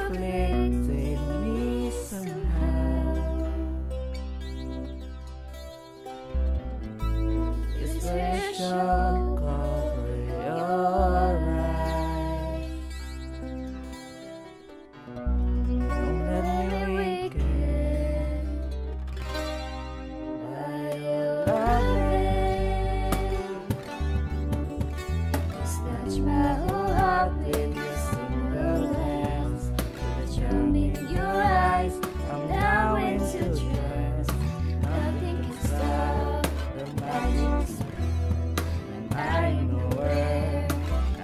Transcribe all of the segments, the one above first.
afflicted me somehow. This pressure cover your eyes. Don't let me weaken by your loving. Snatch my whole heart with your single hands. With a charm in your eyes, I'm now into trance. Nothing can stop the magic spell. And I know where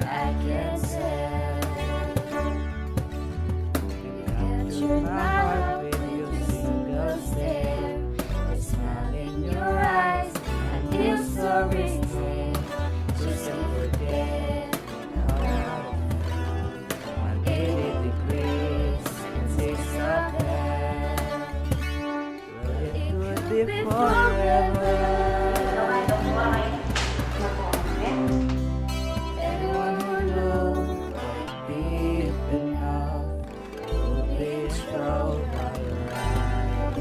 I can tell. You captured my heart with your single stare. The smile in your eyes, I feel so restrained. Just over there, 180 degrees, and takes up there. Will it could be forever? Anyone who knows deep enough will be struck by your eyes.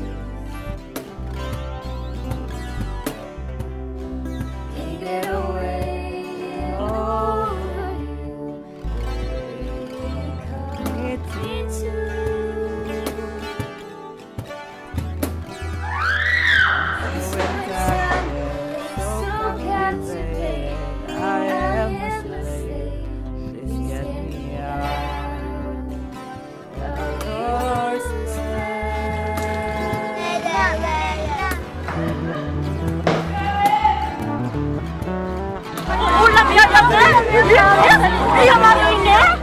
Can't get away over you. It's me too. So captivated, I am a slave. Please get me out of your spell. 몰라 미안해. 미안해. 미안해.